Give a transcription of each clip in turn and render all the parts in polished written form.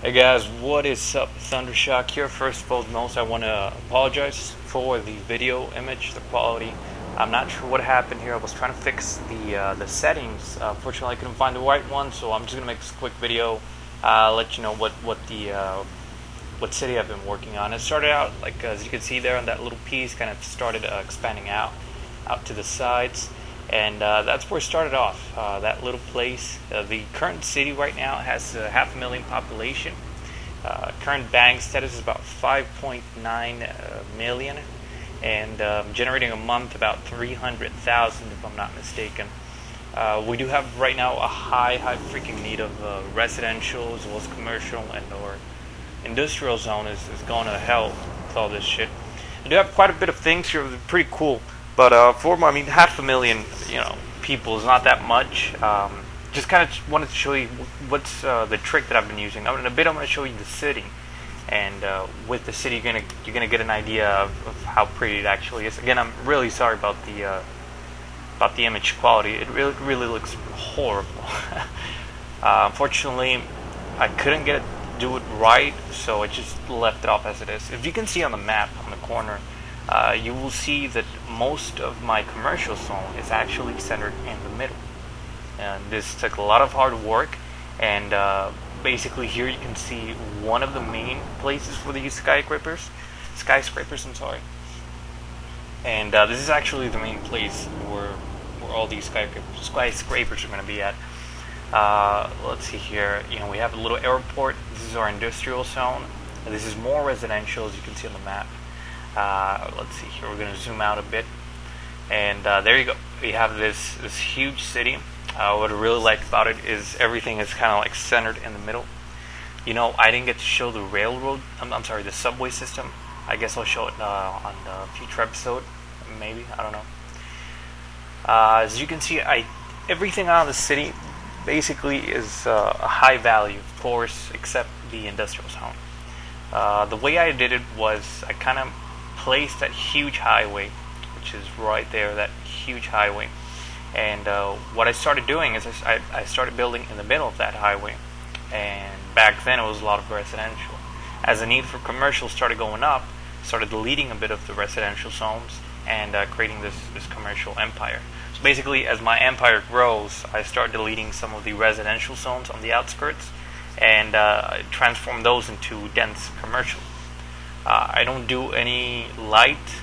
Hey guys, what is up? Thundershock here. First and foremost, I want to apologize for the video image, the quality. I'm not sure what happened here. I was trying to fix the settings. Fortunately, I couldn't find the right one, so I'm just gonna make this quick video. Let you know what city I've been working on. It started out like as you can see there on that little piece, kind of started expanding out to the sides. And that's where it started off, that little place. The current city right now has 500,000 population. Current bank status is about 5.9 million, and generating a month about 300,000 if I'm not mistaken. We do have right now a high freaking need of residential as well as commercial, and our industrial zone is going to hell with all this shit. We do have quite a bit of things here, pretty cool. But I mean, 500,000, people is not that much. Just kind of wanted to show you what's the trick that I've been using. In a bit, I'm going to show you the city, and with the city, you're gonna get an idea of how pretty it actually is. Again, I'm really sorry about the image quality. It really looks horrible. Unfortunately, I couldn't do it right, so I just left it off as it is. If you can see on the map on the corner, you will see that most of my commercial zone is actually centered in the middle. And this took a lot of hard work, and basically here you can see one of the main places for these skyscrapers, I'm sorry. And this is actually the main place where all these skyscrapers are going to be at. Let's see here. We have a little airport. This is our industrial zone. This is more residential, as you can see on the map. Let's see here. We're going to zoom out a bit, and there you go. We have this huge city. What I really like about it is everything is kind of like centered in the middle. I didn't get to show the railroad. I'm sorry, the subway system. I guess I'll show it on a future episode, maybe. I don't know. As you can see, everything out of the city basically is a high value, of course, except the industrial zone. The way I did it was I kind of placed that huge highway, which is right there, that huge highway. And what I started doing is I started building in the middle of that highway. And back then it was a lot of residential. As the need for commercial started going up, started deleting a bit of the residential zones and creating this commercial empire. So basically, as my empire grows, I start deleting some of the residential zones on the outskirts and transform those into dense commercial. I don't do any light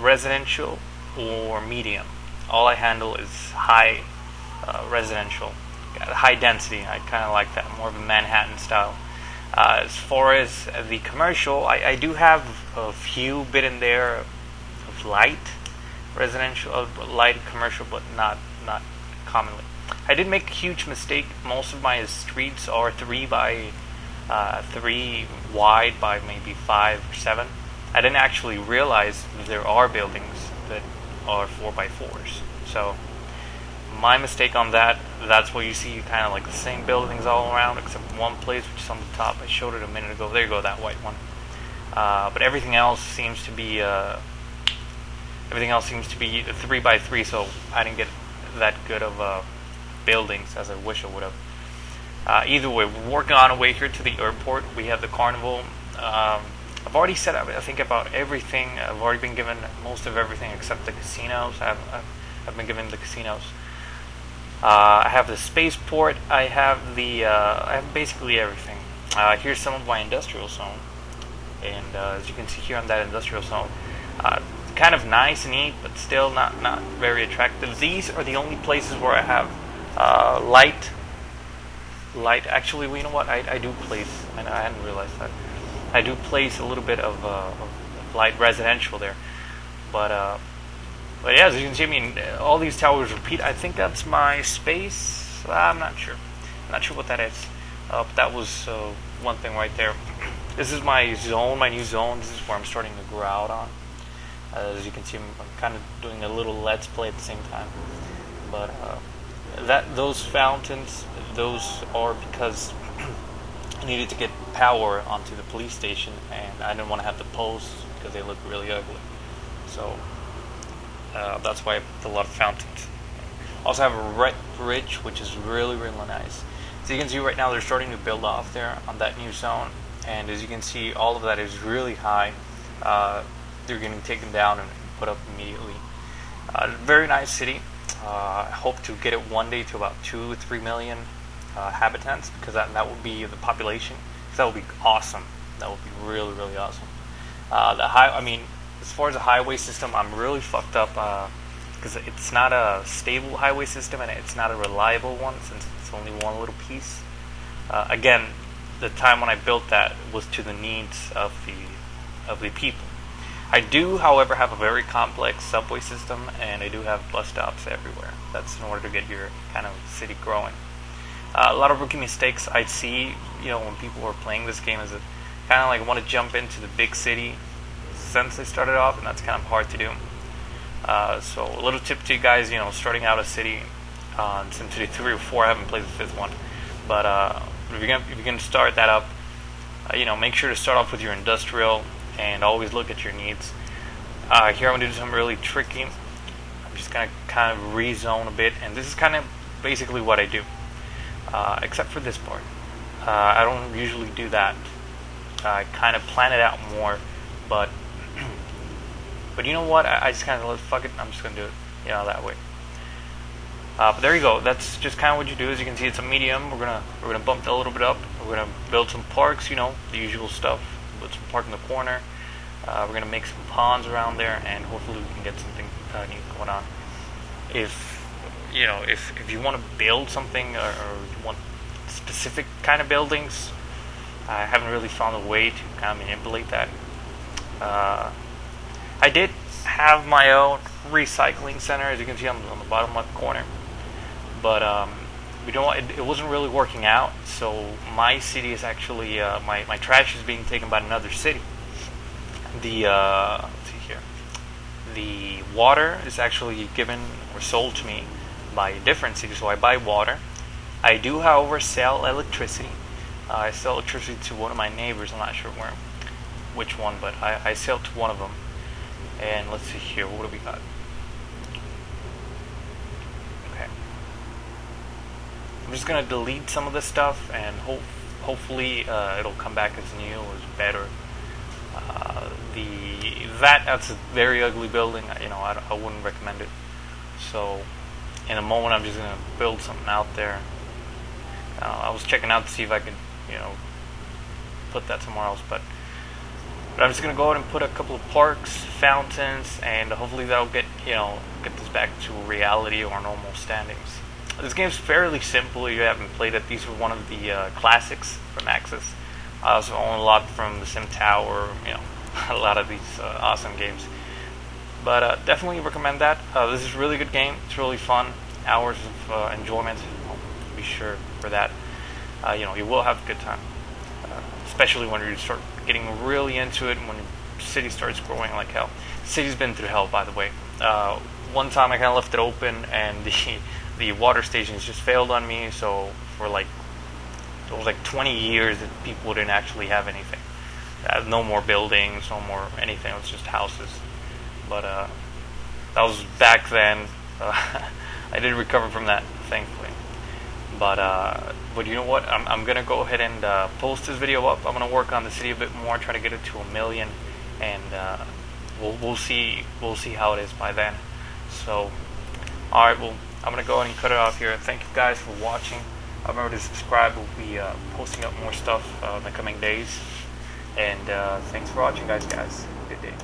residential or medium. All I handle is high residential, high density. I kind of like that, more of a Manhattan style. As far as the commercial, I do have a few bit in there of light residential, light commercial, but not commonly. I did make a huge mistake. Most of my streets are 3 wide by maybe 5 or 7. I didn't actually realize that there are buildings that are 4x4s. So my mistake on that. That's where you see kind of like the same buildings all around, except one place which is on the top. I showed it a minute ago. There you go, that white one. But everything else seems to be 3x3. So I didn't get that good of buildings as I wish I would have. Either way, we're working on our way here to the airport. We have the carnival. I've already set up, I think, about everything. I've already been given most of everything except the casinos. I've been given the casinos. I have the spaceport. I have basically everything. Here's some of my industrial zone, and as you can see here on that industrial zone, kind of nice and neat, but still not very attractive. These are the only places where I have light. Actually, you know what? I do place. I hadn't realized that. I do place a little bit of light residential there, but yeah, as you can see, I mean, all these towers repeat. I think that's my space. I'm not sure. What that is. But that was one thing right there. This is my zone, my new zone. This is where I'm starting to grow out on. As you can see, I'm kind of doing a little let's play at the same time. But those fountains, those are because I needed to get power onto the police station, and I didn't want to have the posts because they look really ugly. So that's why I put a lot of fountains. Also have a red bridge, which is really nice. So you can see right now they're starting to build off there on that new zone, and as you can see, all of that is really high. They're getting taken down and put up immediately. Very nice city. I hope to get it one day to about 2-3 million habitants, because that would be the population. That would be awesome. That would be really, really awesome. I mean, as far as the highway system, I'm really fucked up because it's not a stable highway system and it's not a reliable one since it's only one little piece. Again, the time when I built that was to the needs of the people. I do, however, have a very complex subway system, and I do have bus stops everywhere. That's in order to get your kind of city growing. A lot of rookie mistakes I see, when people are playing this game is that kind of like want to jump into the big city since they started off, and that's kind of hard to do. So a little tip to you guys, starting out a city on SimCity 3 or 4, I haven't played the 5th one, but if you're gonna start that up, make sure to start off with your industrial and always look at your needs. Here I'm gonna do something really tricky. I'm just gonna kind of rezone a bit, and this is kind of basically what I do, except for this part. I don't usually do that. I kind of plan it out more, but you know what? I just kind of fuck it. I'm just gonna do it, that way. But there you go. That's just kind of what you do. As you can see, it's a medium. We're gonna bump it a little bit up. We're gonna build some parks, the usual stuff. Put some park in the corner. We're gonna make some ponds around there, and hopefully we can get something new going on. If you want to build something or you want specific kind of buildings, I haven't really found a way to kind of manipulate that. I did have my own recycling center, as you can see on the bottom left corner, but it wasn't really working out. So my city is actually my trash is being taken by another city. Let's see here. The water is actually given or sold to me by a different city, so I buy water. I do, however, sell electricity. I sell electricity to one of my neighbors. I'm not sure which one, but I sell to one of them. And let's see here, what do we got? Okay. I'm just going to delete some of this stuff, and hopefully it'll come back as new or as better. That's a very ugly building. I wouldn't recommend it. So in a moment, I'm just going to build something out there. I was checking out to see if I could, put that somewhere else, but I'm just gonna go ahead and put a couple of parks, fountains, and hopefully that'll get this back to reality or normal standings. This game's fairly simple. If you haven't played it, these were one of the classics from Axis. I also own a lot from the Sim Tower, a lot of these awesome games. But definitely recommend that. This is a really good game. It's really fun. Hours of enjoyment. Be sure for that. You will have a good time, especially when you start getting really into it and when your city starts growing like hell. The city's been through hell, by the way. One time I kind of left it open, and the water stations just failed on me. So for it was like 20 years that people didn't actually have anything. No more buildings, no more anything. It was just houses. But that was back then. I did recover from that, thankfully. But you know what? I'm gonna go ahead and post this video up. I'm gonna work on the city a bit more, try to get it to 1 million, and we'll see how it is by then. So, all right. Well, I'm gonna go ahead and cut it off here. Thank you guys for watching. Remember to subscribe. We'll be posting up more stuff in the coming days. And thanks for watching, guys. Good day.